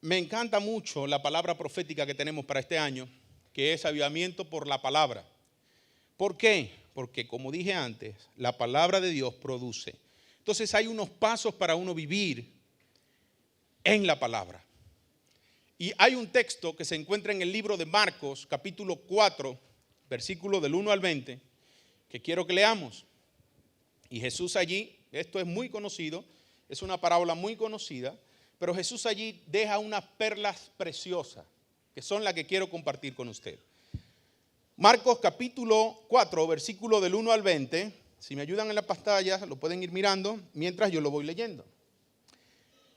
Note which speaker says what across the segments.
Speaker 1: Me encanta mucho la palabra profética que tenemos para este año, que es avivamiento por la palabra. ¿Por qué? Porque como dije antes, la palabra de Dios produce. Entonces hay unos pasos para uno vivir en la palabra. Y hay un texto que se encuentra en el libro de Marcos, capítulo 4, versículo del 1 al 20, que quiero que leamos. Y Jesús allí, esto es muy conocido, es una parábola muy conocida, pero Jesús allí deja unas perlas preciosas, que son las que quiero compartir con usted. Marcos capítulo 4, versículo del 1 al 20, si me ayudan en la pantalla, lo pueden ir mirando mientras yo lo voy leyendo.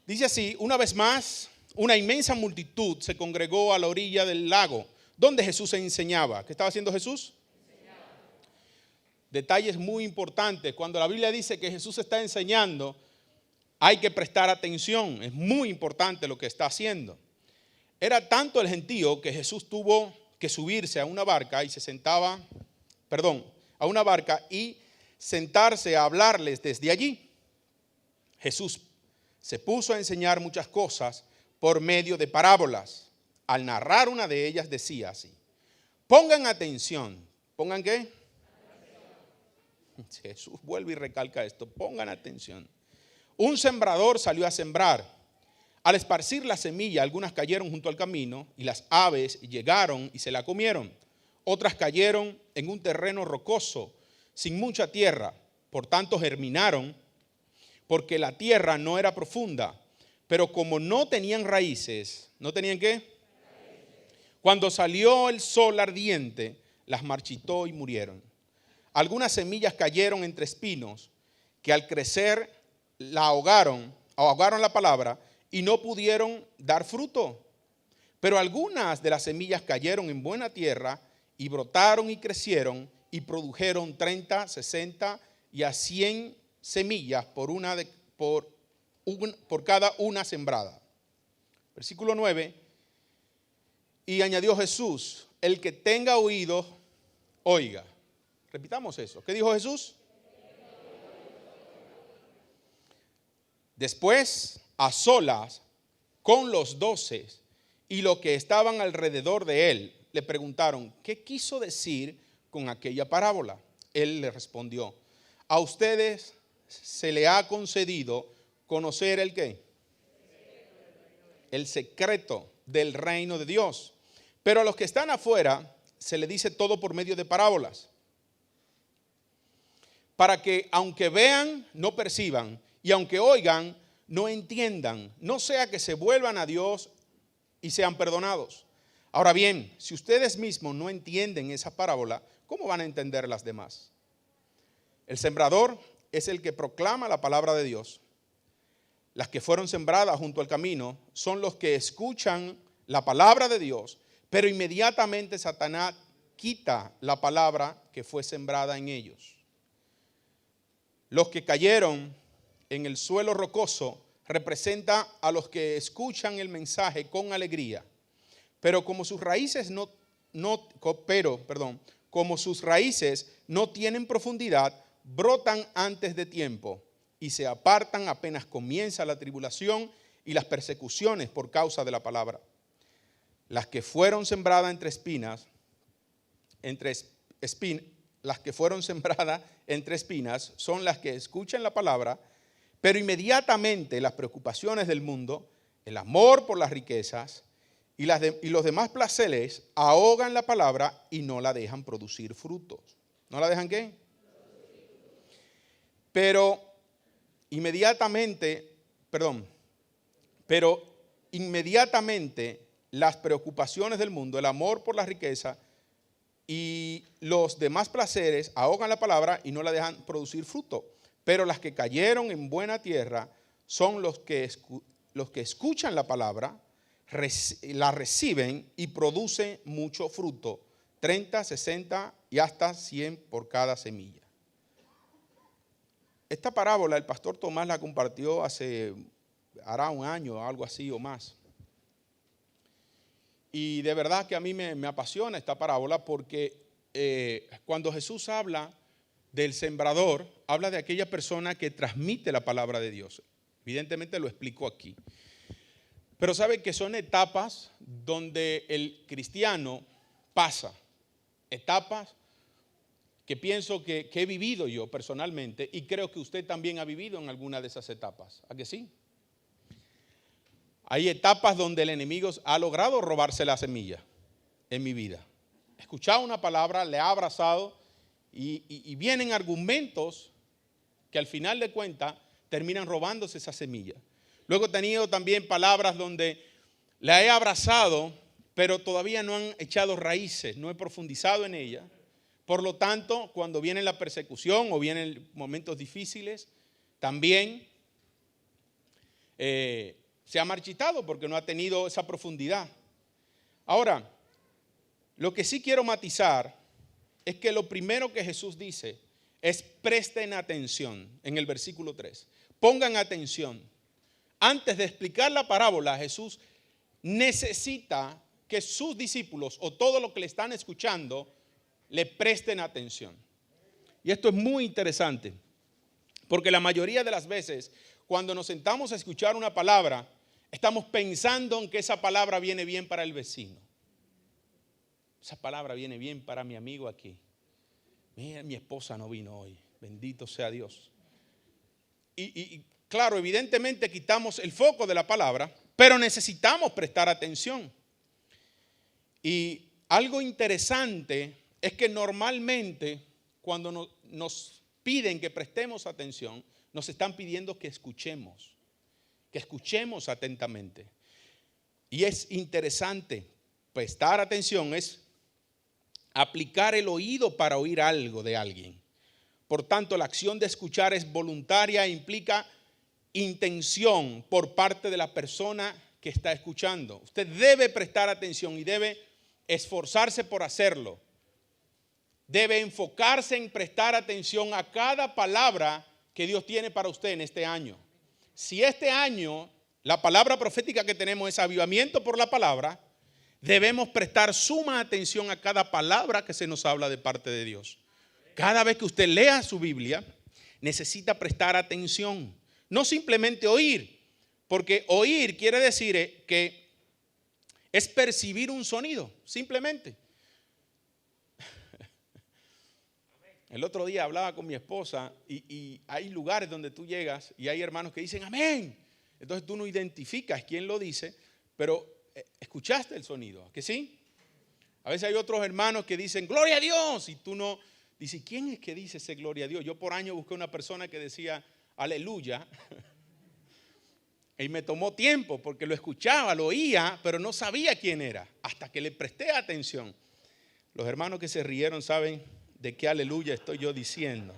Speaker 1: Dice así: una vez más, una inmensa multitud se congregó a la orilla del lago, donde Jesús enseñaba. ¿Qué estaba haciendo Jesús? Detalles muy importantes. Cuando la Biblia dice que Jesús está enseñando, hay que prestar atención. Es muy importante lo que está haciendo. Era tanto el gentío que Jesús tuvo que subirse a una barca y a una barca y sentarse a hablarles desde allí. Jesús se puso a enseñar muchas cosas por medio de parábolas. Al narrar una de ellas decía así: pongan atención. ¿Pongan qué? Jesús vuelve y recalca esto: pongan atención. Un sembrador salió a sembrar. Al esparcir la semilla, algunas cayeron junto al camino y las aves llegaron y se la comieron. Otras cayeron en un terreno rocoso, sin mucha tierra. Por tanto germinaron, porque la tierra no era profunda. Pero como no tenían raíces, ¿no tenían qué? Cuando salió el sol ardiente, las marchitó y murieron. Algunas semillas cayeron entre espinos, que al crecer ahogaron la palabra y no pudieron dar fruto. Pero algunas de las semillas cayeron en buena tierra y brotaron y crecieron y produjeron 30, 60 y a 100 semillas por cada una sembrada. Versículo 9. Y añadió Jesús: el que tenga oídos, oiga. Repitamos eso. ¿Qué dijo Jesús? Después, a solas con los 12 y los que estaban alrededor de él, le preguntaron: ¿qué quiso decir con aquella parábola? Él le respondió: a ustedes se le ha concedido conocer el ¿qué? El secreto del reino de Dios. Pero a los que están afuera se le dice todo por medio de parábolas, para que aunque vean, no perciban, y aunque oigan, no entiendan, no sea que se vuelvan a Dios y sean perdonados. Ahora bien, si ustedes mismos no entienden esa parábola, ¿cómo van a entender las demás? El sembrador es el que proclama la palabra de Dios. Las que fueron sembradas junto al camino son los que escuchan la palabra de Dios, pero inmediatamente Satanás quita la palabra que fue sembrada en ellos. Los que cayeron en el suelo rocoso representa a los que escuchan el mensaje con alegría, pero como sus raíces no tienen profundidad, brotan antes de tiempo y se apartan apenas comienza la tribulación y las persecuciones por causa de la palabra. Las que fueron sembradas entre espinas son las que escuchan la palabra, pero inmediatamente las preocupaciones del mundo, el amor por las riquezas y los demás placeres ahogan la palabra y no la dejan producir frutos. ¿No la dejan qué? Pero inmediatamente las preocupaciones del mundo, el amor por la riqueza y los demás placeres ahogan la palabra y no la dejan producir fruto. Pero las que cayeron en buena tierra son los que escuchan la palabra, la reciben y producen mucho fruto, 30, 60 y hasta 100 por cada semilla. Esta parábola el pastor Tomás la compartió hará un año, algo así o más. Y de verdad que a mí me apasiona esta parábola porque cuando Jesús habla del sembrador, habla de aquella persona que transmite la palabra de Dios. Evidentemente lo explico aquí. Pero sabe que son etapas donde el cristiano pasa. Etapas que pienso que he vivido yo personalmente y creo que usted también ha vivido en alguna de esas etapas. ¿A que sí? Hay etapas donde el enemigo ha logrado robarse la semilla en mi vida. He escuchado una palabra, le ha abrazado y vienen argumentos que al final de cuentas terminan robándose esa semilla. Luego he tenido también palabras donde la he abrazado, pero todavía no han echado raíces, no he profundizado en ella. Por lo tanto, cuando viene la persecución o vienen momentos difíciles, también se ha marchitado porque no ha tenido esa profundidad. Ahora, lo que sí quiero matizar es que lo primero que Jesús dice es presten atención en el versículo 3. Pongan atención. Antes de explicar la parábola, Jesús necesita que sus discípulos o todo lo que le están escuchando le presten atención. Y esto es muy interesante, porque la mayoría de las veces cuando nos sentamos a escuchar una palabra, estamos pensando en que esa palabra viene bien para el vecino. Esa palabra viene bien para mi amigo aquí. Mira, mi esposa no vino hoy. Bendito sea Dios. Y claro, evidentemente quitamos el foco de la palabra, pero necesitamos prestar atención. Y algo interesante es que normalmente cuando nos piden que prestemos atención, nos están pidiendo que escuchemos atentamente. Y es interesante, prestar atención es aplicar el oído para oír algo de alguien. Por tanto, la acción de escuchar es voluntaria e implica intención por parte de la persona que está escuchando. Usted debe prestar atención y debe esforzarse por hacerlo. Debe enfocarse en prestar atención a cada palabra que Dios tiene para usted en este año. Si este año la palabra profética que tenemos es avivamiento por la palabra, debemos prestar suma atención a cada palabra que se nos habla de parte de Dios. Cada vez que usted lea su Biblia, necesita prestar atención. No simplemente oír, porque oír quiere decir que es percibir un sonido, simplemente. El otro día hablaba con mi esposa y hay lugares donde tú llegas y hay hermanos que dicen amén. Entonces tú no identificas quién lo dice, pero escuchaste el sonido, ¿que sí? A veces hay otros hermanos que dicen gloria a Dios y tú no dices, ¿quién es que dice ese gloria a Dios? Yo por años busqué una persona que decía aleluya y me tomó tiempo porque lo escuchaba, lo oía, pero no sabía quién era hasta que le presté atención. Los hermanos que se rieron saben de qué aleluya estoy yo diciendo.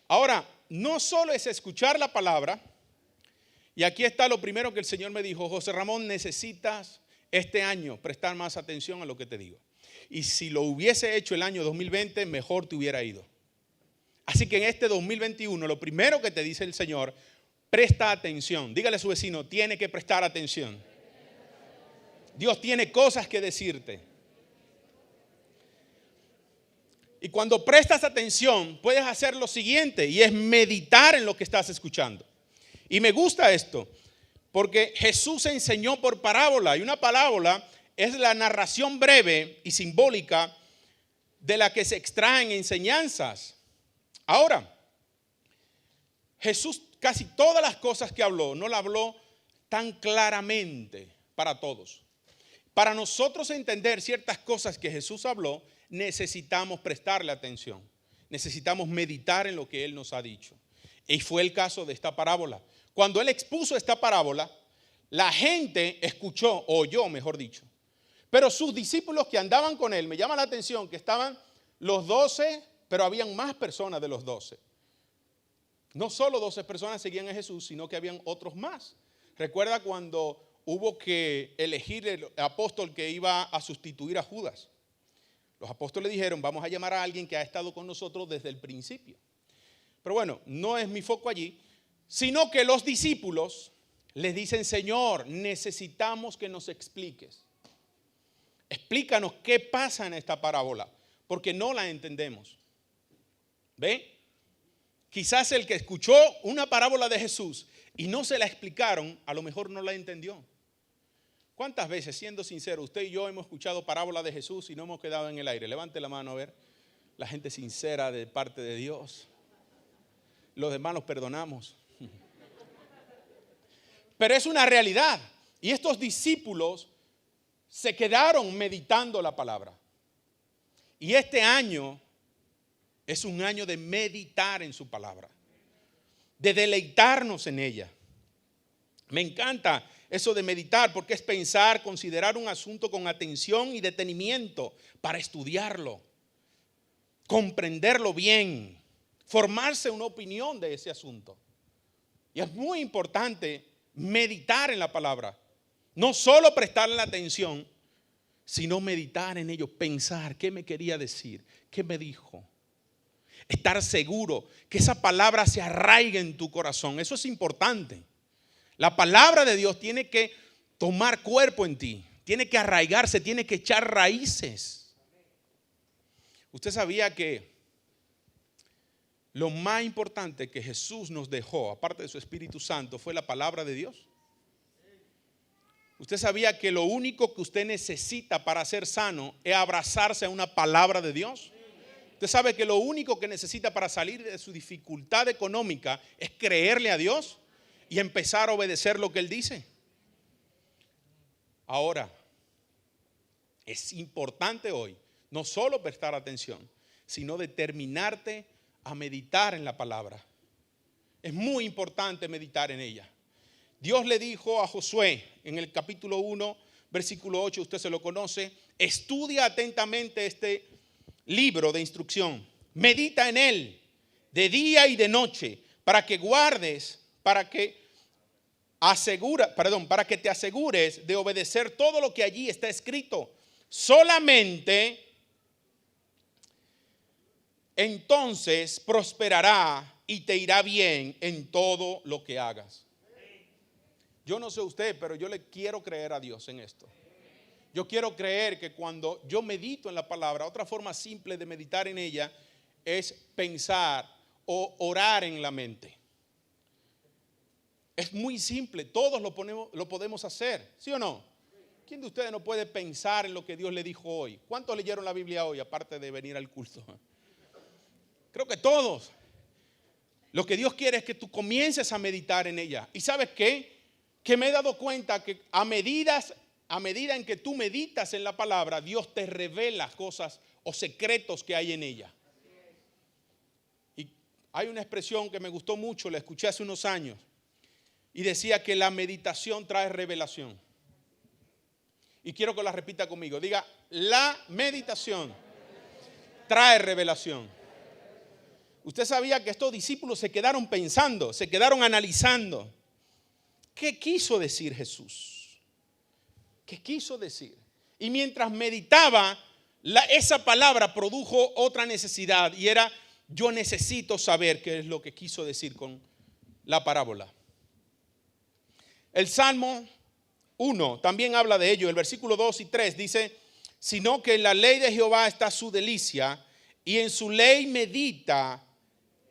Speaker 1: Ahora, no solo es escuchar la palabra, y aquí está lo primero que el Señor me dijo, José Ramón, necesitas este año prestar más atención a lo que te digo. Y si lo hubiese hecho el año 2020, mejor te hubiera ido. Así que en este 2021, lo primero que te dice el Señor, presta atención. Dígale a su vecino, tiene que prestar atención. Dios tiene cosas que decirte. Y cuando prestas atención, puedes hacer lo siguiente, y es meditar en lo que estás escuchando. Y me gusta esto, porque Jesús enseñó por parábola, y una parábola es la narración breve y simbólica de la que se extraen enseñanzas. Ahora, Jesús casi todas las cosas que habló, no la habló tan claramente para todos. Para nosotros entender ciertas cosas que Jesús habló, necesitamos prestarle atención. Necesitamos meditar en lo que Él nos ha dicho. Y fue el caso de esta parábola. Cuando Él expuso esta parábola, la gente escuchó, oyó mejor dicho. Pero sus discípulos que andaban con Él, me llama la atención que estaban los 12, pero habían más personas de los 12. No solo 12 personas seguían a Jesús, sino que habían otros más. Recuerda cuando hubo que elegir el apóstol que iba a sustituir a Judas. Los apóstoles dijeron, vamos a llamar a alguien que ha estado con nosotros desde el principio. Pero bueno, no es mi foco allí, sino que los discípulos les dicen, Señor, necesitamos que nos expliques. Explícanos qué pasa en esta parábola, porque no la entendemos. ¿Ve? Quizás el que escuchó una parábola de Jesús y no se la explicaron, a lo mejor no la entendió. ¿Cuántas veces, siendo sincero, usted y yo hemos escuchado parábolas de Jesús y no hemos quedado en el aire? Levante la mano a ver. La gente sincera de parte de Dios. Los demás los perdonamos. Pero es una realidad. Y estos discípulos se quedaron meditando la palabra. Y este año es un año de meditar en su palabra, de deleitarnos en ella. Me encanta eso de meditar porque es pensar, considerar un asunto con atención y detenimiento para estudiarlo, comprenderlo bien, formarse una opinión de ese asunto. Y es muy importante meditar en la palabra, no solo prestarle la atención, sino meditar en ello, pensar qué me quería decir, qué me dijo. Estar seguro que esa palabra se arraigue en tu corazón, eso es importante. La palabra de Dios tiene que tomar cuerpo en ti, tiene que arraigarse, tiene que echar raíces. Usted sabía que lo más importante que Jesús nos dejó, aparte de su Espíritu Santo, fue la palabra de Dios. Usted sabía que lo único que usted necesita para ser sano es abrazarse a una palabra de Dios. Usted sabe que lo único que necesita para salir de su dificultad económica es creerle a Dios y empezar a obedecer lo que Él dice. Ahora, es importante hoy no solo prestar atención, sino determinarte a meditar en la palabra. Es muy importante meditar en ella. Dios le dijo a Josué en el capítulo 1, versículo 8, usted se lo conoce, estudia atentamente este libro de instrucción, medita en él de día y de noche, para que guardes, para que te asegures de obedecer todo lo que allí está escrito. Solamente entonces prosperará y te irá bien en todo lo que hagas. Yo no sé usted, pero yo le quiero creer a Dios en esto. Yo quiero creer que cuando yo medito en la palabra, otra forma simple de meditar en ella es pensar o orar en la mente. Es muy simple, todos lo podemos hacer, ¿sí o no? ¿Quién de ustedes no puede pensar en lo que Dios le dijo hoy? ¿Cuántos leyeron la Biblia hoy, aparte de venir al culto? Creo que todos. Lo que Dios quiere es que tú comiences a meditar en ella. ¿Y sabes qué? Que me he dado cuenta que a medida en que tú meditas en la palabra, Dios te revela cosas o secretos que hay en ella. Y hay una expresión que me gustó mucho, la escuché hace unos años, y decía que la meditación trae revelación. Y quiero que la repita conmigo. Diga, la meditación trae revelación. Usted sabía que estos discípulos se quedaron pensando, se quedaron analizando. ¿Qué quiso decir Jesús? ¿Qué quiso decir? Y mientras meditaba, esa palabra produjo otra necesidad y era, yo necesito saber qué es lo que quiso decir con la parábola. El Salmo 1 también habla de ello. El versículo 2 y 3 dice, sino que en la ley de Jehová está su delicia y en su ley medita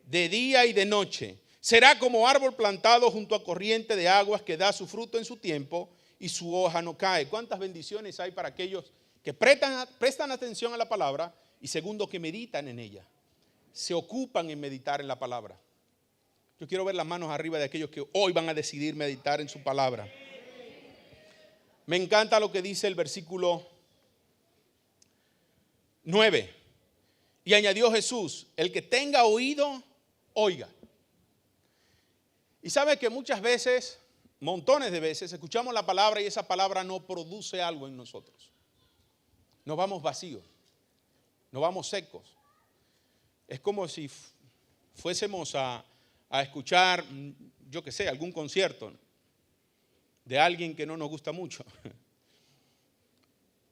Speaker 1: de día y de noche. Será como árbol plantado junto a corriente de aguas que da su fruto en su tiempo y su hoja no cae. ¿Cuántas bendiciones hay para aquellos que prestan atención a la palabra y segundo que meditan en ella? Se ocupan en meditar en la palabra. Yo quiero ver las manos arriba de aquellos que hoy van a decidir meditar en su palabra. Me encanta lo que dice el versículo 9. Y añadió Jesús, el que tenga oído, oiga. Y sabe que muchas veces, montones de veces, escuchamos la palabra y esa palabra no produce algo en nosotros. Nos vamos vacíos, nos vamos secos. Es como si fuésemos a escuchar, yo qué sé, algún concierto de alguien que no nos gusta mucho.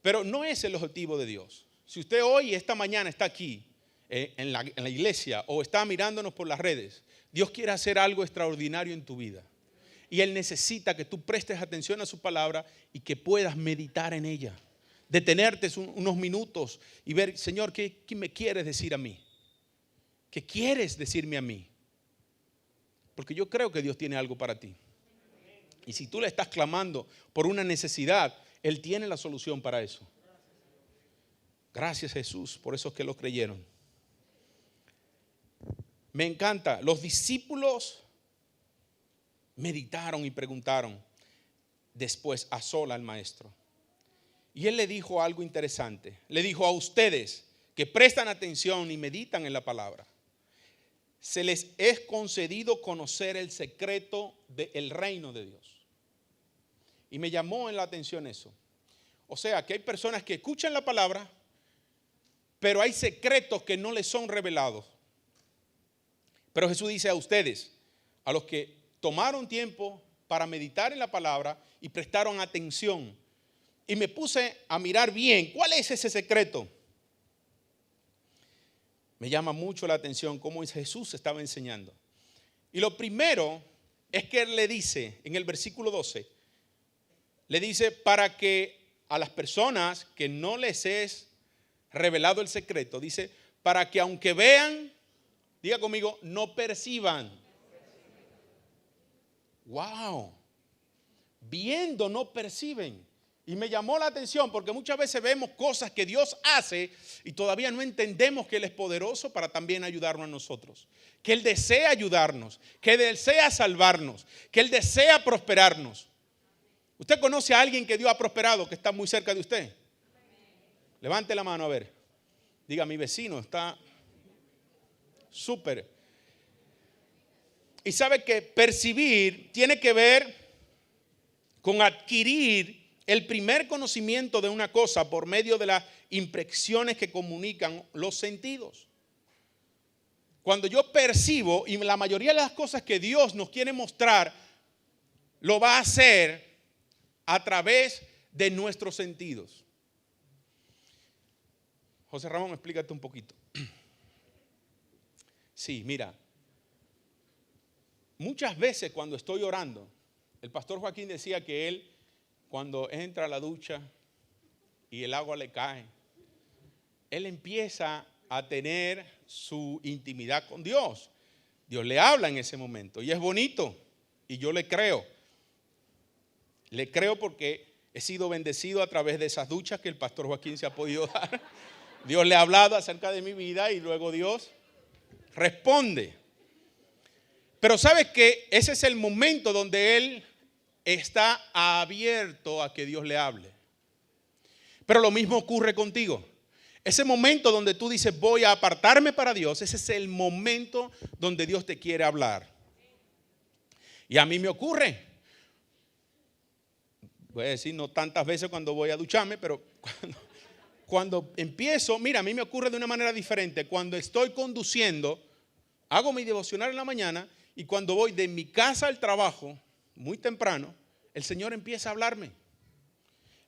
Speaker 1: Pero no es el objetivo de Dios. Si usted hoy, esta mañana, está aquí en la iglesia o está mirándonos por las redes, Dios quiere hacer algo extraordinario en tu vida. Y Él necesita que tú prestes atención a su palabra y que puedas meditar en ella. Detenerte unos minutos y ver, Señor, ¿qué me quieres decir a mí? ¿Qué quieres decirme a mí? Porque yo creo que Dios tiene algo para ti. Y si tú le estás clamando por una necesidad, Él tiene la solución para eso. Gracias, Jesús, por esos que lo creyeron. Me encanta. Los discípulos meditaron y preguntaron después a sola al maestro. Y él le dijo algo interesante. Le dijo: a ustedes que prestan atención y meditan en la palabra, se les es concedido conocer el secreto del reino de Dios. Y me llamó en la atención eso. O sea, que hay personas que escuchan la palabra, pero hay secretos que no les son revelados. Pero Jesús dice a ustedes, a los que tomaron tiempo para meditar en la palabra y prestaron atención. Y me puse a mirar bien, ¿cuál es ese secreto? Me llama mucho la atención cómo Jesús estaba enseñando. Y lo primero es que Él le dice, en el versículo 12, le dice para que a las personas que no les es revelado el secreto, dice, para que aunque vean, diga conmigo, no perciban. Wow. Viendo no perciben. Y me llamó la atención porque muchas veces vemos cosas que Dios hace y todavía no entendemos que Él es poderoso para también ayudarnos a nosotros. Que Él desea ayudarnos, que Él desea salvarnos, que Él desea prosperarnos. ¿Usted conoce a alguien que Dios ha prosperado, que está muy cerca de usted? Levante la mano a ver. Diga, mi vecino está súper. Y sabe que percibir tiene que ver con adquirir el primer conocimiento de una cosa por medio de las impresiones que comunican los sentidos. Cuando yo percibo, y la mayoría de las cosas que Dios nos quiere mostrar, lo va a hacer a través de nuestros sentidos. José Ramón, explícate un poquito. Sí, mira, muchas veces cuando estoy orando, el pastor Joaquín decía que él, cuando entra a la ducha y el agua le cae, él empieza a tener su intimidad con Dios. Dios le habla en ese momento y es bonito y yo le creo. Le creo porque he sido bendecido a través de esas duchas que el pastor Joaquín se ha podido dar. Dios le ha hablado acerca de mi vida y luego Dios responde. Pero sabes que ese es el momento donde él está abierto a que Dios le hable. Pero lo mismo ocurre contigo. Ese momento donde tú dices voy a apartarme para Dios, ese es el momento donde Dios te quiere hablar. Y a mí me ocurre. Voy a decir no tantas veces cuando voy a ducharme, pero cuando empiezo, mira, a mí me ocurre de una manera diferente. Cuando estoy conduciendo, hago mi devocional en la mañana y cuando voy de mi casa al trabajo, muy temprano, el Señor empieza a hablarme.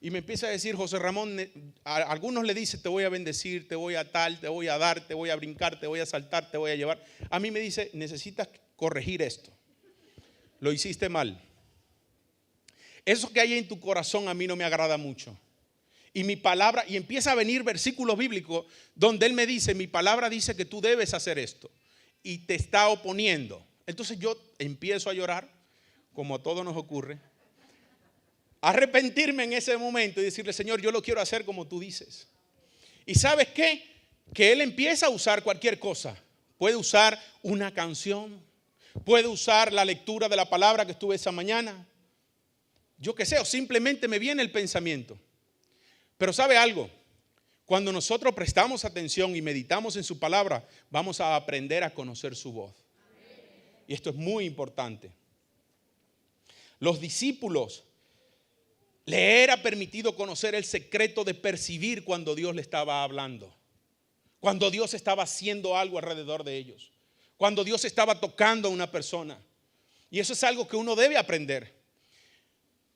Speaker 1: Y me empieza a decir, José Ramón, a algunos le dice, te voy a bendecir, te voy a tal, te voy a dar, te voy a brincar, te voy a saltar, te voy a llevar. A mí me dice, necesitas corregir esto. Lo hiciste mal. Eso que hay en tu corazón a mí no me agrada mucho. Y mi palabra, y empieza a venir versículos bíblicos donde Él me dice, mi palabra dice que tú debes hacer esto. Y te está oponiendo. Entonces yo empiezo a llorar, como a todos nos ocurre. Arrepentirme en ese momento y decirle, Señor, yo lo quiero hacer como tú dices. ¿Y sabes qué? Que Él empieza a usar cualquier cosa. Puede usar una canción, puede usar la lectura de la palabra que estuve esa mañana. Yo qué sé, o simplemente me viene el pensamiento. Pero ¿sabe algo? Cuando nosotros prestamos atención y meditamos en su palabra, vamos a aprender a conocer su voz. Y esto es muy importante. Los discípulos le era permitido conocer el secreto de percibir cuando Dios le estaba hablando, cuando Dios estaba haciendo algo alrededor de ellos, cuando Dios estaba tocando a una persona. Y eso es algo que uno debe aprender.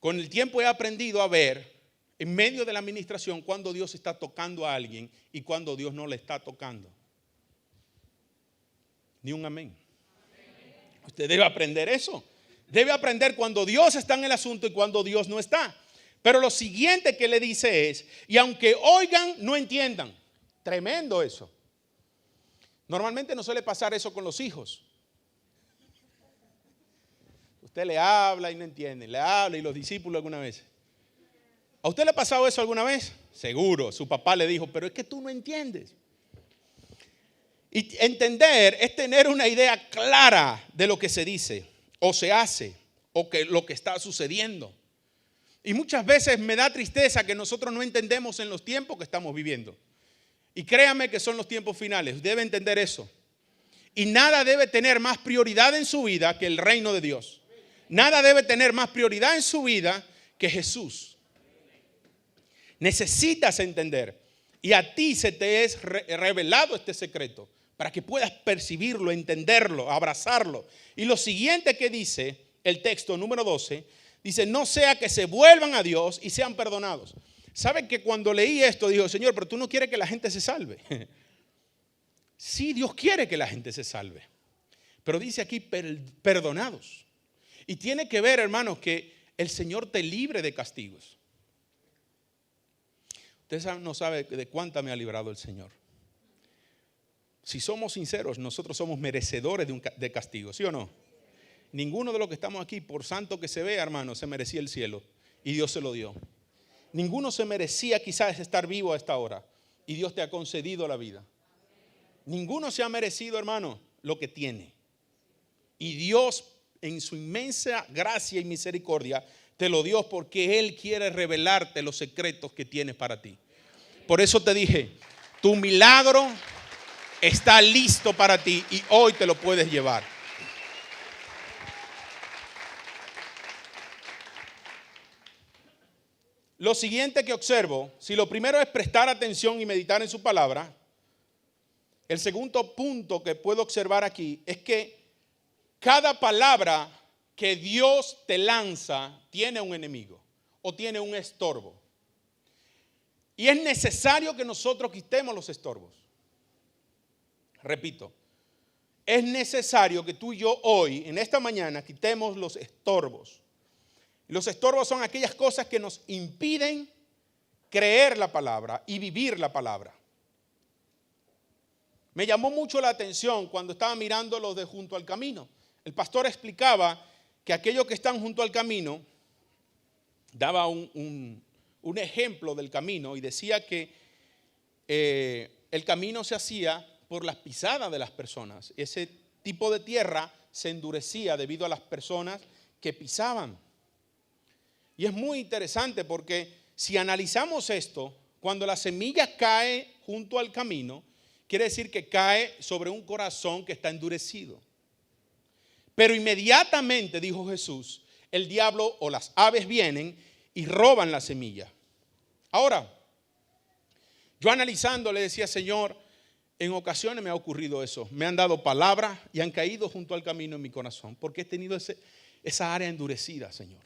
Speaker 1: Con el tiempo he aprendido a ver en medio de la administración cuando Dios está tocando a alguien y cuando Dios no le está tocando. Ni un amén. Usted debe aprender eso. Debe aprender cuando Dios está en el asunto y cuando Dios no está. Pero lo siguiente que le dice es, y aunque oigan, no entiendan. Tremendo eso. Normalmente no suele pasar eso con los hijos. Usted le habla y no entiende, le habla y los discípulos alguna vez. ¿A usted le ha pasado eso alguna vez? Seguro, su papá le dijo, pero es que tú no entiendes. Y entender es tener una idea clara de lo que se dice o se hace o que lo que está sucediendo. Y muchas veces me da tristeza que nosotros no entendemos en los tiempos que estamos viviendo. Y créame que son los tiempos finales, debe entender eso. Y nada debe tener más prioridad en su vida que el reino de Dios. Nada debe tener más prioridad en su vida que Jesús. Necesitas entender. Y a ti se te es revelado este secreto para que puedas percibirlo, entenderlo, abrazarlo. Y lo siguiente que dice el texto número 12, dice, no sea que se vuelvan a Dios y sean perdonados. ¿Saben que cuando leí esto, digo, Señor, pero tú no quieres que la gente se salve? Sí, Dios quiere que la gente se salve. Pero dice aquí, perdonados. Y tiene que ver, hermanos, que el Señor te libre de castigos. Usted no sabe de cuánta me ha librado el Señor. Si somos sinceros, nosotros somos merecedores de castigo, ¿sí o no? Ninguno de los que estamos aquí, por santo que se vea, hermano, se merecía el cielo. Y Dios se lo dio. Ninguno se merecía quizás estar vivo a esta hora. Y Dios te ha concedido la vida. Ninguno se ha merecido, hermano, lo que tiene. Y Dios, en su inmensa gracia y misericordia, te lo dio porque Él quiere revelarte los secretos que tiene para ti. Por eso te dije, tu milagro está listo para ti y hoy te lo puedes llevar. Lo siguiente que observo, si lo primero es prestar atención y meditar en su palabra, el segundo punto que puedo observar aquí es que cada palabra que Dios te lanza tiene un enemigo o tiene un estorbo. Y es necesario que nosotros quitemos los estorbos. Repito, es necesario que tú y yo hoy, en esta mañana, quitemos los estorbos. Los estorbos son aquellas cosas que nos impiden creer la palabra y vivir la palabra. Me llamó mucho la atención cuando estaba mirando los de junto al camino. El pastor explicaba que aquellos que están junto al camino, daba un ejemplo del camino y decía que el camino se hacía por las pisadas de las personas. Ese tipo de tierra se endurecía debido a las personas que pisaban. Y es muy interesante porque si analizamos esto, cuando la semilla cae junto al camino, quiere decir que cae sobre un corazón que está endurecido. Pero inmediatamente, dijo Jesús, el diablo o las aves vienen y roban la semilla. Ahora, yo analizando le decía, Señor, en ocasiones me ha ocurrido eso. Me han dado palabras y han caído junto al camino en mi corazón porque he tenido esa área endurecida, Señor.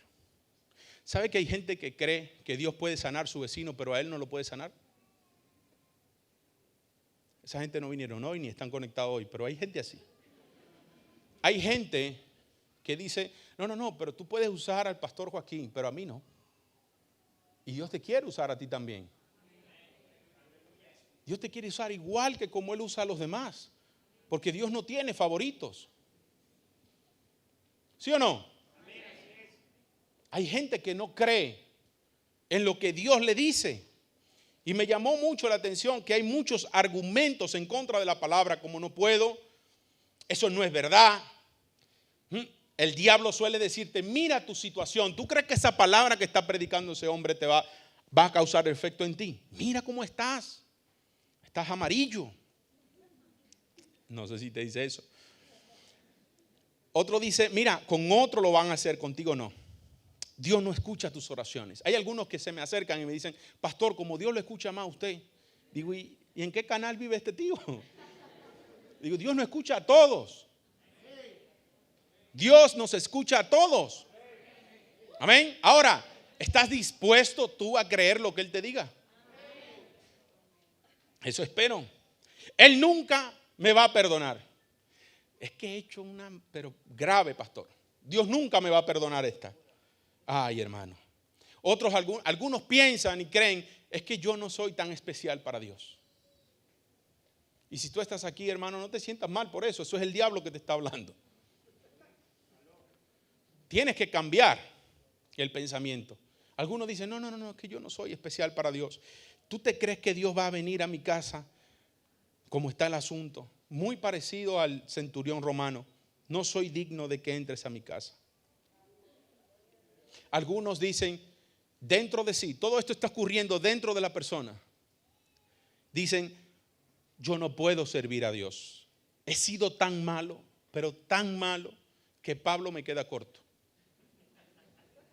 Speaker 1: ¿Sabe que hay gente que cree que Dios puede sanar a su vecino, pero a él no lo puede sanar? Esa gente no vinieron hoy ni están conectados hoy, pero hay gente así. Hay gente que dice, no, pero tú puedes usar al pastor Joaquín, pero a mí no. Y Dios te quiere usar a ti también. Dios te quiere usar igual que como Él usa a los demás. Porque Dios no tiene favoritos. ¿Sí o no? Hay gente que no cree en lo que Dios le dice. Y me llamó mucho la atención que hay muchos argumentos en contra de la palabra, como no puedo, eso no es verdad. El diablo suele decirte, mira tu situación. ¿Tú crees que esa palabra que está predicando ese hombre te va a causar efecto en ti? Mira cómo estás. Estás amarillo. No sé si te dice eso. Otro dice, mira, con otro lo van a hacer, contigo no. Dios no escucha tus oraciones. Hay algunos que se me acercan y me dicen, pastor, como Dios lo escucha más a usted. Digo, ¿y en qué canal vive este tío? Digo, Dios no escucha a todos. Dios nos escucha a todos. Amén. Ahora, ¿estás dispuesto tú a creer lo que Él te diga? Eso espero. Él nunca me va a perdonar. Es que he hecho pero grave, pastor. Dios nunca me va a perdonar esta. Ay, hermano. Algunos piensan y creen, es que yo no soy tan especial para Dios. Y si tú estás aquí, hermano, no te sientas mal por eso. Eso es el diablo que te está hablando. Tienes que cambiar el pensamiento. Algunos dicen, no, es que yo no soy especial para Dios. ¿Tú te crees que Dios va a venir a mi casa como está el asunto? Muy parecido al centurión romano. No soy digno de que entres a mi casa. Algunos dicen, dentro de sí, todo esto está ocurriendo dentro de la persona. Dicen, yo no puedo servir a Dios. He sido tan malo, pero tan malo, que Pablo me queda corto.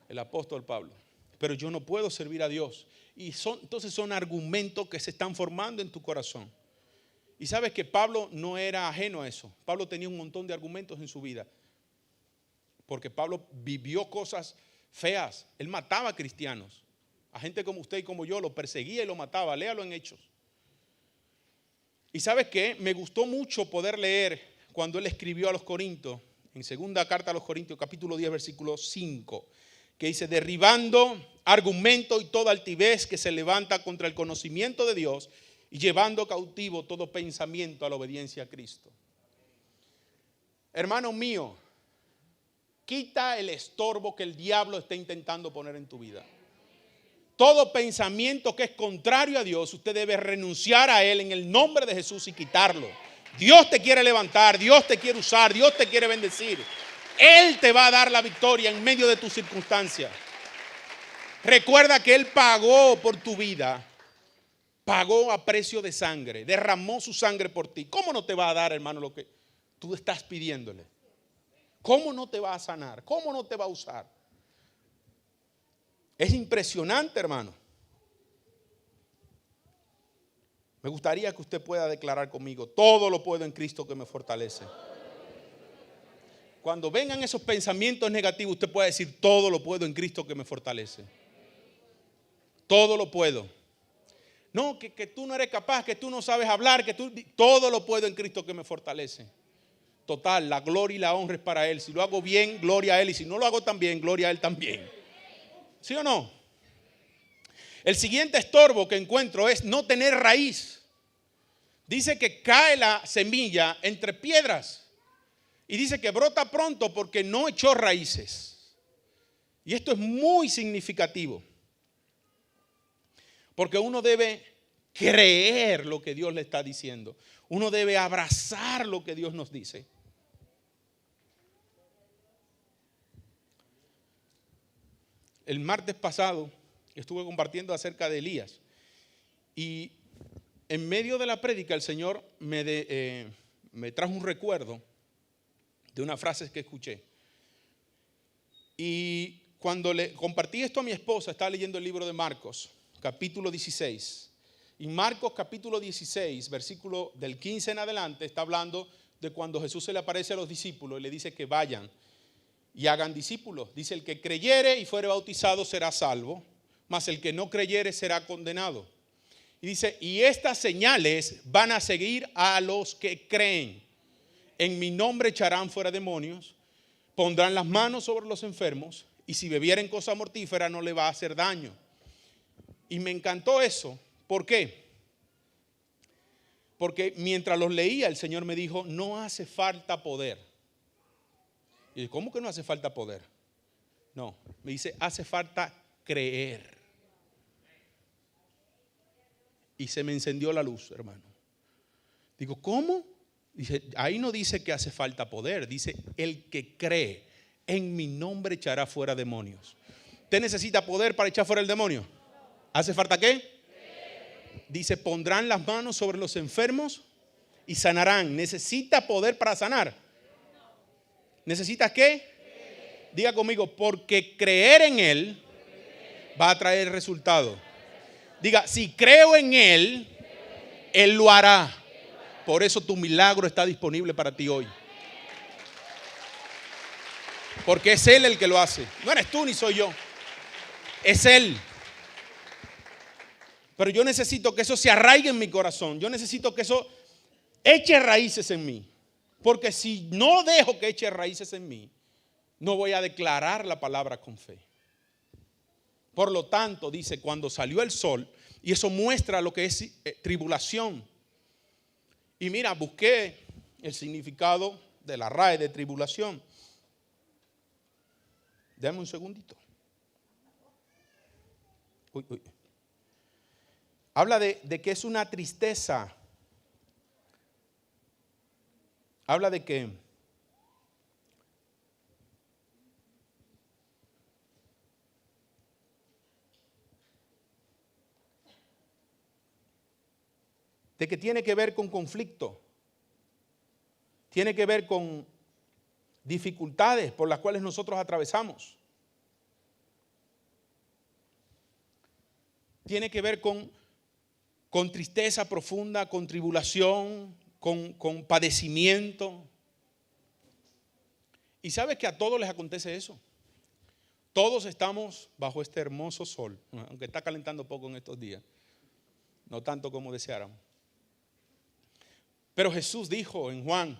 Speaker 1: El apóstol Pablo. Pero yo no puedo servir a Dios. Y entonces son argumentos que se están formando en tu corazón. Y sabes que Pablo no era ajeno a eso. Pablo tenía un montón de argumentos en su vida. Porque Pablo vivió cosas feas. Él mataba a cristianos. A gente como usted y como yo, lo perseguía y lo mataba. Léalo en Hechos. Y sabes qué, me gustó mucho poder leer cuando él escribió a los Corintios, en segunda carta a los Corintios, capítulo 10, versículo 5, que dice, derribando argumento y toda altivez que se levanta contra el conocimiento de Dios y llevando cautivo todo pensamiento a la obediencia a Cristo. Hermano mío, quita el estorbo que el diablo está intentando poner en tu vida. Todo pensamiento que es contrario a Dios, usted debe renunciar a él en el nombre de Jesús y quitarlo. Dios te quiere levantar, Dios te quiere usar, Dios te quiere bendecir. Él te va a dar la victoria en medio de tus circunstancias. Recuerda que Él pagó por tu vida, pagó a precio de sangre, derramó su sangre por ti. ¿Cómo no te va a dar, hermano, lo que tú estás pidiéndole? ¿Cómo no te va a sanar? ¿Cómo no te va a usar? Es impresionante, hermano. Me gustaría que usted pueda declarar conmigo, todo lo puedo en Cristo que me fortalece. Cuando vengan esos pensamientos negativos, usted puede decir, todo lo puedo en Cristo que me fortalece. Todo lo puedo. No, que tú no eres capaz, que tú no sabes hablar, todo lo puedo en Cristo que me fortalece. Total, la gloria y la honra es para Él. Si lo hago bien, gloria a Él. Y si no lo hago tan bien, gloria a Él también. ¿Sí o no? El siguiente estorbo que encuentro es no tener raíz. Dice que cae la semilla entre piedras. Y dice que brota pronto porque no echó raíces. Y esto es muy significativo. Porque uno debe creer lo que Dios le está diciendo. Uno debe abrazar lo que Dios nos dice. El martes pasado estuve compartiendo acerca de Elías. Y en medio de la prédica el Señor me trajo un recuerdo de unas frases que escuché. Y cuando le compartí esto a mi esposa, estaba leyendo el libro de Marcos, capítulo 16. Y Marcos capítulo 16, versículo del 15 en adelante, está hablando de cuando Jesús se le aparece a los discípulos y le dice que vayan y hagan discípulos. Dice, el que creyere y fuere bautizado será salvo, mas el que no creyere será condenado. Y dice, y estas señales van a seguir a los que creen. En mi nombre echarán fuera demonios, pondrán las manos sobre los enfermos y si bebieren cosa mortífera no le va a hacer daño. Y me encantó eso. ¿Por qué? Porque mientras los leía el Señor me dijo, no hace falta poder. Y yo, ¿cómo que no hace falta poder? No, me dice, hace falta creer. Y se me encendió la luz, hermano. Digo, ¿cómo? Dice, ahí no dice que hace falta poder, dice el que cree en mi nombre echará fuera demonios. ¿Usted necesita poder para echar fuera el demonio? ¿Hace falta qué? Dice, pondrán las manos sobre los enfermos y sanarán. ¿Necesita poder para sanar? ¿Necesita qué? Diga conmigo, porque creer en Él va a traer resultado. Diga, si creo en Él, Él lo hará. Por eso tu milagro está disponible para ti hoy. Porque es Él el que lo hace. No eres tú ni soy yo. Es Él. Pero yo necesito que eso se arraigue en mi corazón. Yo necesito que eso eche raíces en mí. Porque si no dejo que eche raíces en mí, no voy a declarar la palabra con fe. Por lo tanto, dice, cuando salió el sol, y eso muestra lo que es tribulación. Y mira, busqué el significado de la RAE de tribulación. Dame un segundito. Uy, uy. Habla de que es una tristeza. Habla de que tiene que ver con conflicto, tiene que ver con dificultades por las cuales nosotros atravesamos, tiene que ver con tristeza profunda, con tribulación, con padecimiento. Y sabes que a todos les acontece eso. Todos estamos bajo este hermoso sol, aunque está calentando poco en estos días, no tanto como deseáramos. Pero Jesús dijo en Juan,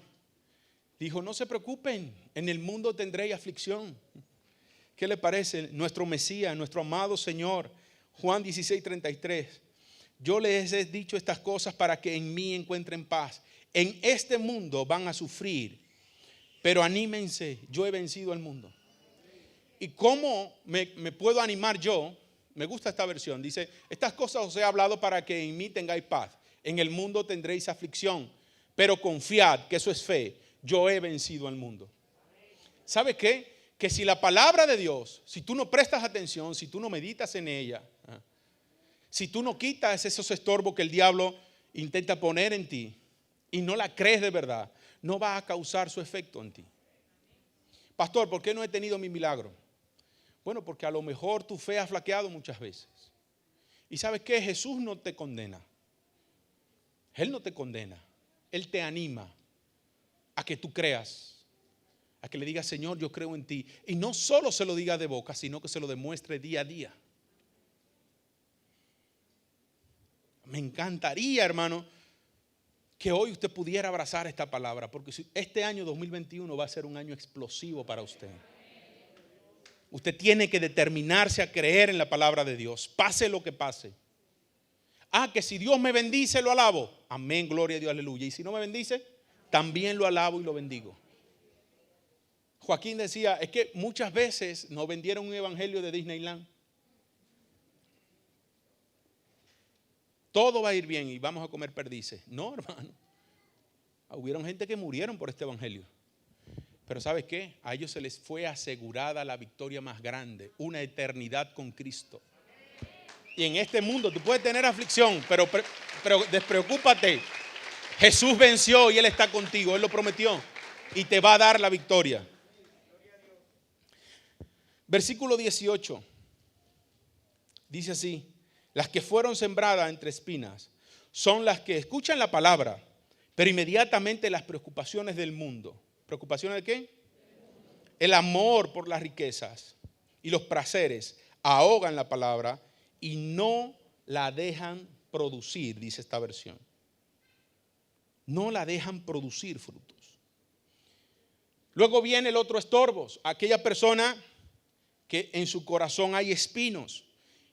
Speaker 1: dijo, no se preocupen, en el mundo tendréis aflicción. ¿Qué le parece? Nuestro Mesías, nuestro amado Señor, Juan 16:33. Yo les he dicho estas cosas para que en mí encuentren paz. En este mundo van a sufrir, pero anímense, yo he vencido al mundo. ¿Y cómo me puedo animar yo? Me gusta esta versión. Dice, estas cosas os he hablado para que en mí tengáis paz. En el mundo tendréis aflicción, pero confiad, que eso es fe. Yo he vencido al mundo. ¿Sabe qué? Que si la palabra de Dios, si tú no prestas atención, si tú no meditas en ella, si tú no quitas esos estorbos que el diablo intenta poner en ti y no la crees de verdad, no va a causar su efecto en ti. Pastor, ¿por qué no he tenido mi milagro? Bueno, porque a lo mejor tu fe ha flaqueado muchas veces. ¿Y sabes qué? Jesús no te condena. Él no te condena. Él te anima a que tú creas, a que le digas, Señor, yo creo en ti. Y no solo se lo diga de boca, sino que se lo demuestre día a día. Me encantaría, hermano, que hoy usted pudiera abrazar esta palabra, porque este año 2021 va a ser un año explosivo para usted. Usted tiene que determinarse a creer en la palabra de Dios, pase lo que pase. Que si Dios me bendice, lo alabo. Amén, gloria a Dios, aleluya. Y si no me bendice, también lo alabo y lo bendigo. Joaquín decía, es que muchas veces nos vendieron un evangelio de Disneyland. Todo va a ir bien y vamos a comer perdices. No, hermano. Hubieron gente que murieron por este evangelio. Pero ¿sabes qué? A ellos se les fue asegurada la victoria más grande, una eternidad con Cristo. Y en este mundo tú puedes tener aflicción, pero despreocúpate. Jesús venció y Él está contigo, Él lo prometió y te va a dar la victoria. Versículo 18 dice así: las que fueron sembradas entre espinas son las que escuchan la palabra, pero inmediatamente las preocupaciones del mundo. ¿Preocupaciones de qué? El amor por las riquezas y los placeres ahogan la palabra y no la dejan producir, dice esta versión. No la dejan producir frutos. Luego viene el otro estorbo, aquella persona que en su corazón hay espinos.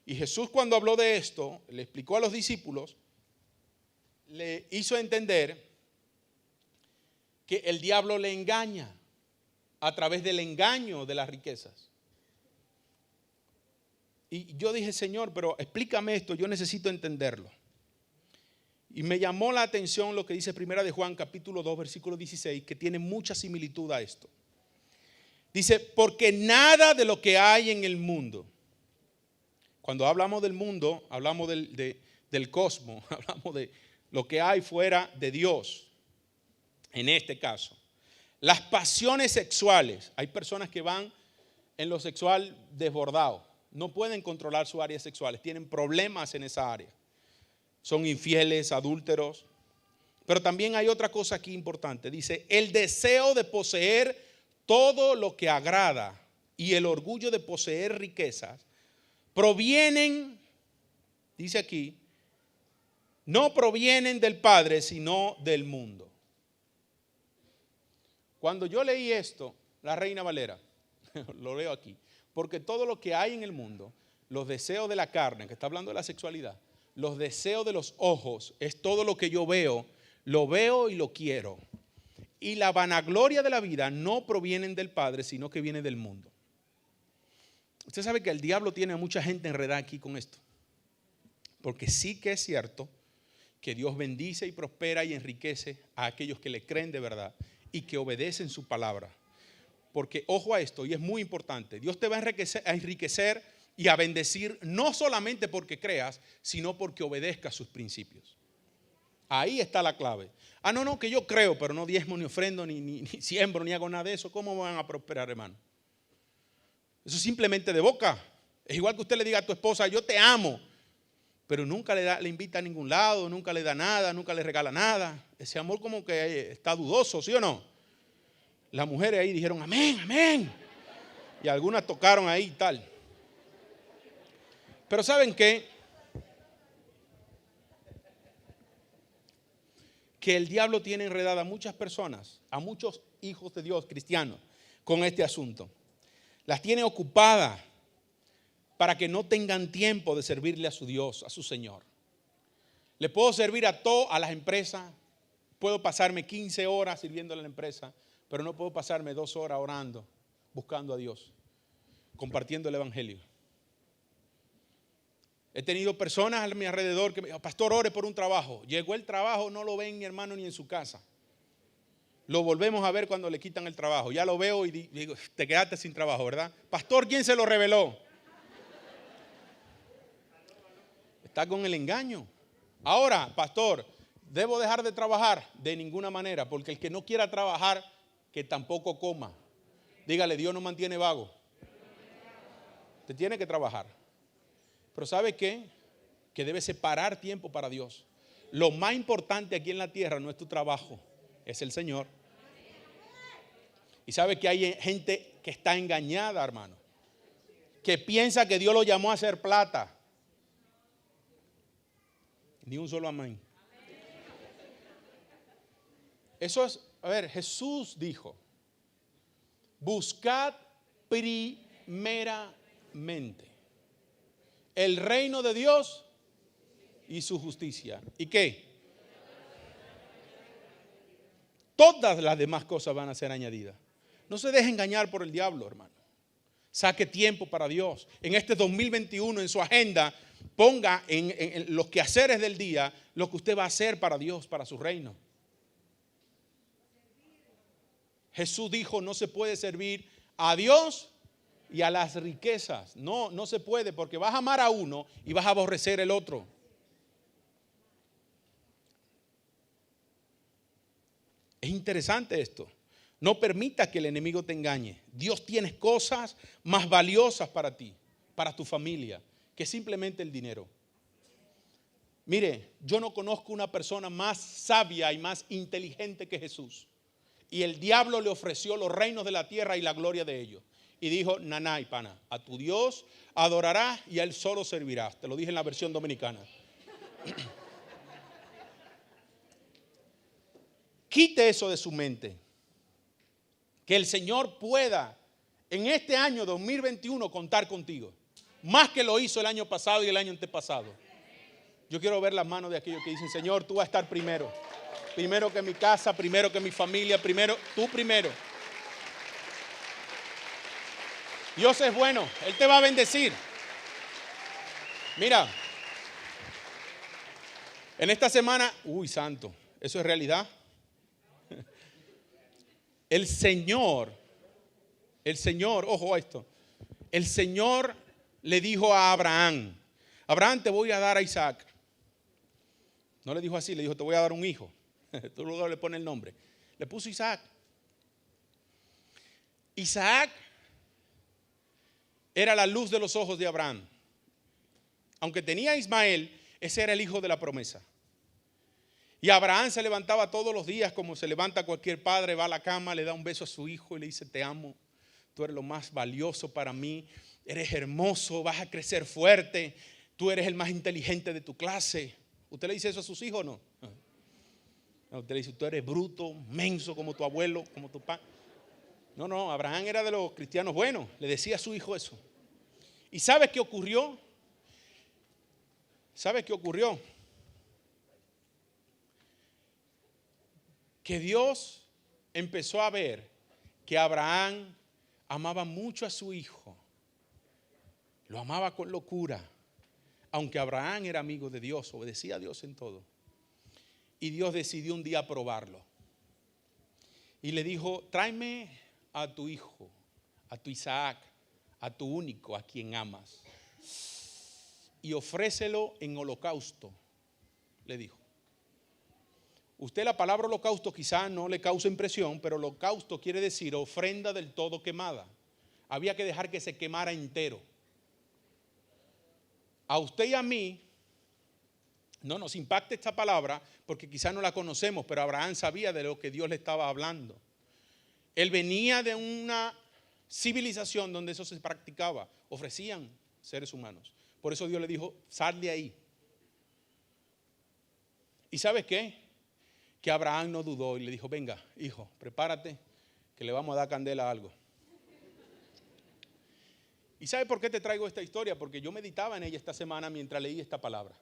Speaker 1: Y Jesús, cuando habló de esto, le explicó a los discípulos, le hizo entender que el diablo le engaña a través del engaño de las riquezas. Y yo dije, Señor, pero explícame esto, yo necesito entenderlo. Y me llamó la atención lo que dice Primera de Juan, capítulo 2, versículo 16, que tiene mucha similitud a esto. Dice, porque nada de lo que hay en el mundo, cuando hablamos del mundo, hablamos del cosmos, hablamos de lo que hay fuera de Dios. En este caso, las pasiones sexuales. Hay personas que van en lo sexual desbordados. No pueden controlar sus áreas sexuales. Tienen problemas en esa área. Son infieles, adúlteros. Pero también hay otra cosa aquí importante. Dice, el deseo de poseer todo lo que agrada y el orgullo de poseer riquezas provienen, dice aquí, no provienen del Padre, sino del mundo. Cuando yo leí esto, la Reina Valera, lo leo aquí, porque todo lo que hay en el mundo, los deseos de la carne, que está hablando de la sexualidad, los deseos de los ojos, es todo lo que yo veo, lo veo y lo quiero. Y la vanagloria de la vida no provienen del Padre, sino que viene del mundo. Usted sabe que el diablo tiene a mucha gente enredada aquí con esto. Porque sí que es cierto que Dios bendice y prospera y enriquece a aquellos que le creen de verdad y que obedecen su palabra. Porque ojo a esto, y es muy importante, Dios te va a enriquecer y a bendecir no solamente porque creas, sino porque obedezcas sus principios. Ahí está la clave. No, que yo creo, pero no diezmo ni ofrendo, ni siembro, ni hago nada de eso. ¿Cómo van a prosperar, hermano? Eso es simplemente de boca. Es igual que usted le diga a tu esposa, yo te amo, pero nunca le invita a ningún lado, nunca le da nada, nunca le regala nada. Ese amor como que está dudoso, ¿sí o no? Las mujeres ahí dijeron, amén, amén. Y algunas tocaron ahí y tal. Pero ¿saben qué? Que el diablo tiene enredada a muchas personas, a muchos hijos de Dios cristianos, con este asunto. Las tiene ocupadas para que no tengan tiempo de servirle a su Dios, a su Señor. Le puedo servir a las empresas, puedo pasarme 15 horas sirviéndole a la empresa, pero no puedo pasarme 2 horas orando, buscando a Dios, compartiendo el evangelio. He tenido personas a mi alrededor que me dicen, pastor, ore por un trabajo. Llegó el trabajo, no lo ven mi hermano ni en su casa. Lo volvemos a ver cuando le quitan el trabajo. Ya lo veo y digo, te quedaste sin trabajo, ¿verdad? Pastor, ¿quién se lo reveló? Está con el engaño. Ahora, pastor, ¿debo dejar de trabajar? De ninguna manera, porque el que no quiera trabajar, que tampoco coma. Dígale, Dios no mantiene vago. Te tiene que trabajar. Pero ¿sabe qué? Que debe separar tiempo para Dios. Lo más importante aquí en la tierra no es tu trabajo, es el Señor. Y sabe que hay gente que está engañada, hermano, que piensa que Dios lo llamó a hacer plata. Ni un solo amén. Eso es, a ver, Jesús dijo, buscad primeramente el reino de Dios y su justicia. ¿Y qué? Todas las demás cosas van a ser añadidas. No se deje engañar por el diablo, hermano. Saque tiempo para Dios. En este 2021, en su agenda, ponga en los quehaceres del día lo que usted va a hacer para Dios, para su reino. Jesús dijo, no se puede servir a Dios y a las riquezas. No se puede, porque vas a amar a uno y vas a aborrecer el otro. Es interesante esto. No permita que el enemigo te engañe. Dios tiene cosas más valiosas para ti, para tu familia, que simplemente el dinero. Mire, yo no conozco una persona más sabia y más inteligente que Jesús. Y el diablo le ofreció los reinos de la tierra y la gloria de ellos. Y dijo, naná y pana, a tu Dios adorarás y a Él solo servirás. Te lo dije en la versión dominicana. Quite eso de su mente. Que el Señor pueda en este año 2021 contar contigo. Más que lo hizo el año pasado y el año antepasado. Yo quiero ver las manos de aquellos que dicen, Señor, tú vas a estar primero. Primero que mi casa, primero que mi familia, primero, tú primero. Dios es bueno, Él te va a bendecir. Mira, en esta semana, santo, eso es realidad. El Señor, ojo a esto, el Señor le dijo a Abraham, Abraham, te voy a dar a Isaac. No le dijo así, le dijo, te voy a dar un hijo. Tú luego le pones el nombre. Le puso Isaac. Isaac era la luz de los ojos de Abraham. Aunque tenía a Ismael, ese era el hijo de la promesa. Y Abraham se levantaba todos los días como se levanta cualquier padre, va a la cama, le da un beso a su hijo y le dice, te amo, tú eres lo más valioso para mí, eres hermoso, vas a crecer fuerte, tú eres el más inteligente de tu clase. ¿Usted le dice eso a sus hijos o no? No, usted le dice, tú eres bruto, menso como tu abuelo, como tu padre. No, Abraham era de los cristianos buenos, le decía a su hijo eso. ¿Y sabe qué ocurrió? ¿Sabe qué ocurrió? Que Dios empezó a ver que Abraham amaba mucho a su hijo Lo amaba con locura. Aunque Abraham era amigo de Dios, obedecía a Dios en todo. Y Dios decidió un día probarlo. Y le dijo, tráeme a tu hijo, a tu Isaac, a tu único, a quien amas. Y ofrécelo en holocausto, le dijo. Usted la palabra holocausto quizá no le causa impresión, pero holocausto quiere decir ofrenda del todo quemada. Había que dejar que se quemara entero. A usted y a mí no nos impacta esta palabra porque quizá no la conocemos, pero Abraham sabía de lo que Dios le estaba hablando. Él venía de una civilización donde eso se practicaba, ofrecían seres humanos. Por eso Dios le dijo, sal de ahí. ¿Y sabes qué? Que Abraham no dudó y le dijo, venga, hijo, prepárate, que le vamos a dar candela a algo. ¿Y sabe por qué te traigo esta historia? Porque yo meditaba en ella esta semana mientras leí esta palabra.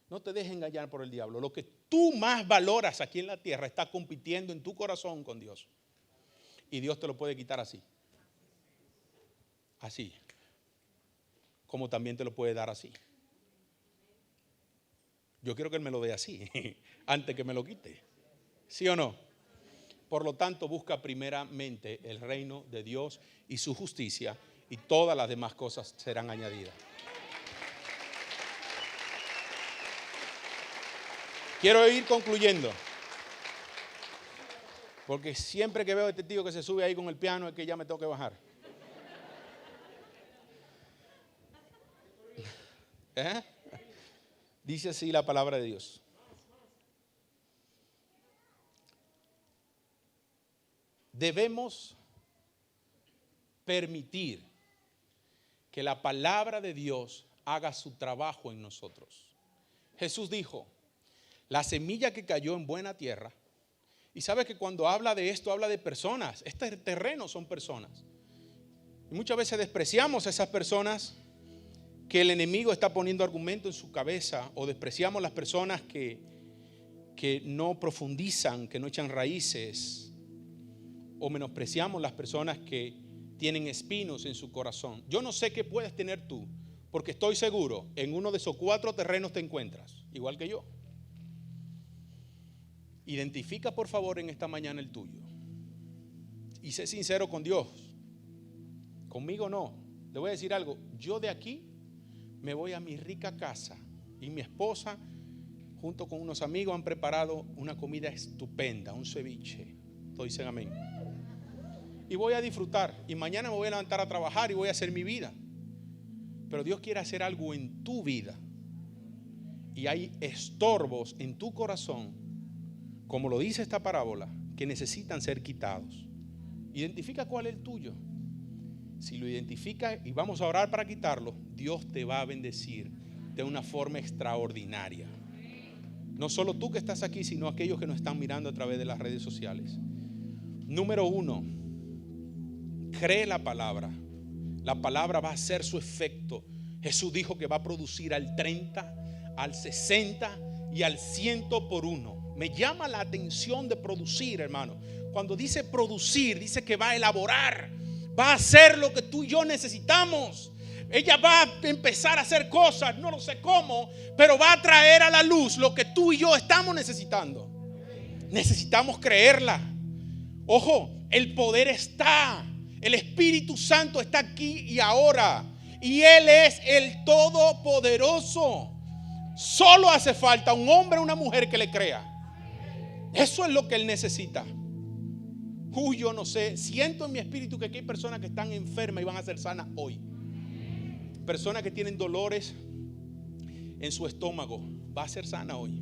Speaker 1: No te dejes engañar por el diablo. Lo que tú más valoras aquí en la tierra está compitiendo en tu corazón con Dios. Y Dios te lo puede quitar así. Así. Como también te lo puede dar así. Yo quiero que Él me lo dé así, antes que me lo quite. ¿Sí o no? Por lo tanto, busca primeramente el reino de Dios y su justicia, y todas las demás cosas serán añadidas. Quiero ir concluyendo, porque siempre que veo a este tío que se sube ahí con el piano es que ya me tengo que bajar. Dice así la palabra de Dios. Debemos permitir que la palabra de Dios haga su trabajo en nosotros. Jesús dijo, la semilla que cayó en buena tierra, y sabe que cuando habla de esto, habla de personas. Este terreno son personas. Y muchas veces despreciamos a esas personas que el enemigo está poniendo argumento en su cabeza, o despreciamos las personas que no profundizan, que no echan raíces, o menospreciamos las personas que tienen espinos en su corazón. Yo no sé qué puedes tener tú, porque estoy seguro, en uno de esos 4 terrenos te encuentras, igual que yo. Identifica por favor en esta mañana el tuyo. Y sé sincero con Dios. Conmigo no. Le voy a decir algo. Yo de aquí me voy a mi rica casa y mi esposa junto con unos amigos han preparado una comida estupenda, un ceviche. Todos dicen amén. Y voy a disfrutar. Y mañana me voy a levantar a trabajar y voy a hacer mi vida. Pero Dios quiere hacer algo en tu vida. Y hay estorbos en tu corazón, como lo dice esta parábola, que necesitan ser quitados. Identifica cuál es el tuyo. Si lo identificas y vamos a orar para quitarlo, Dios te va a bendecir de una forma extraordinaria. No solo tú que estás aquí, sino aquellos que nos están mirando a través de las redes sociales. Número 1, cree la palabra. La palabra va a hacer su efecto. Jesús dijo que va a producir al 30, al 60 y al 100 por 1. Me llama la atención de producir, hermano. Cuando dice producir, dice que va a elaborar, va a hacer lo que tú y yo necesitamos. Ella va a empezar a hacer cosas, no lo sé cómo, pero va a traer a la luz lo que tú y yo estamos necesitando. Necesitamos creerla. Ojo, el poder está. El Espíritu Santo está aquí y ahora. Y Él es el Todopoderoso. Solo hace falta un hombre o una mujer que le crea. Eso es lo que Él necesita. Yo no sé, siento en mi espíritu que aquí hay personas que están enfermas y van a ser sanas hoy. Personas que tienen dolores en su estómago, va a ser sana hoy.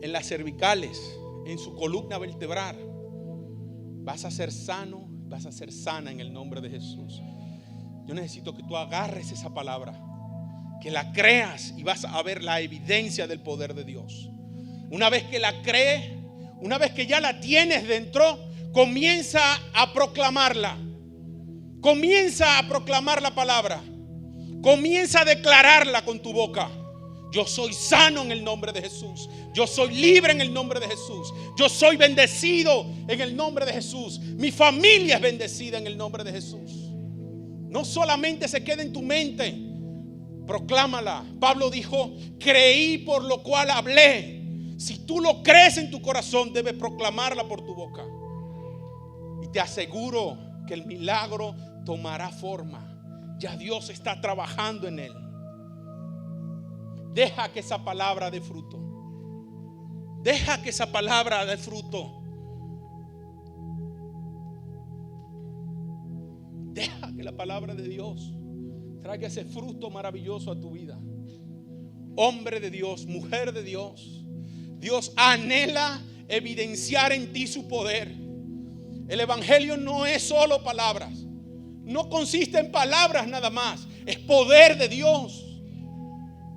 Speaker 1: En las cervicales, en su columna vertebral, vas a ser sano, vas a ser sana en el nombre de Jesús. Yo necesito que tú agarres esa palabra, que la creas y vas a ver la evidencia del poder de Dios. Una vez que la crees, una vez que ya la tienes dentro, comienza a proclamarla. Comienza a proclamar la palabra. Comienza a declararla con tu boca. Yo soy sano en el nombre de Jesús. Yo soy libre en el nombre de Jesús. Yo soy bendecido en el nombre de Jesús. Mi familia es bendecida en el nombre de Jesús. No solamente se quede en tu mente, proclámala. Pablo dijo: creí, por lo cual hablé. Si tú lo crees en tu corazón, debes proclamarla por tu boca. Y te aseguro que el milagro tomará forma. Ya Dios está trabajando en él. Deja que esa palabra dé fruto. Deja que esa palabra dé fruto. Deja que la palabra de Dios traiga ese fruto maravilloso a tu vida. Hombre de Dios, mujer de Dios, Dios anhela evidenciar en ti su poder. El evangelio no es solo palabras. No consiste en palabras nada más. Es poder de Dios.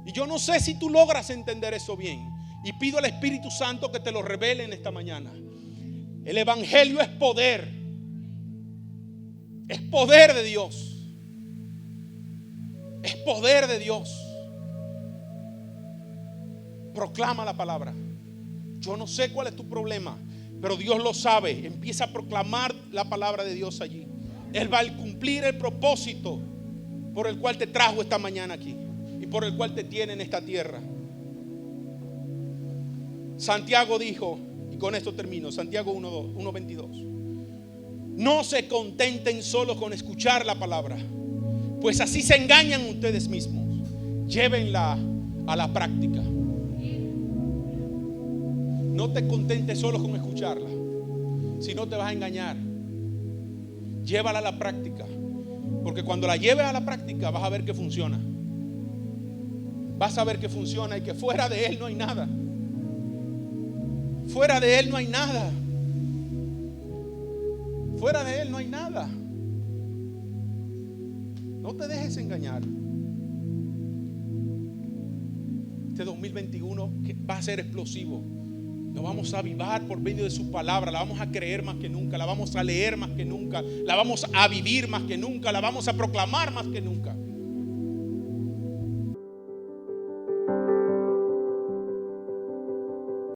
Speaker 1: Y yo no sé si tú logras entender eso bien. Y pido al Espíritu Santo que te lo revele en esta mañana. El evangelio es poder. Es poder de Dios. Es poder de Dios. Proclama la palabra. Yo no sé cuál es tu problema, pero Dios lo sabe. Empieza a proclamar la palabra de Dios allí. Él va a cumplir el propósito por el cual te trajo esta mañana aquí y por el cual te tiene en esta tierra. Santiago dijo, y con esto termino, Santiago 1:22: no se contenten solo con escuchar la palabra, pues así se engañan ustedes mismos. Llévenla a la práctica. No te contentes solo con escucharla, si no te vas a engañar. Llévala a la práctica, porque cuando la lleves a la práctica vas a ver que funciona. Vas a ver que funciona y que fuera de Él no hay nada. Fuera de Él no hay nada. Fuera de Él no hay nada. No te dejes engañar. Este 2021 va a ser explosivo. Nos vamos a avivar por medio de su palabra. La vamos a creer más que nunca. La vamos a leer más que nunca. La vamos a vivir más que nunca. La vamos a proclamar más que nunca.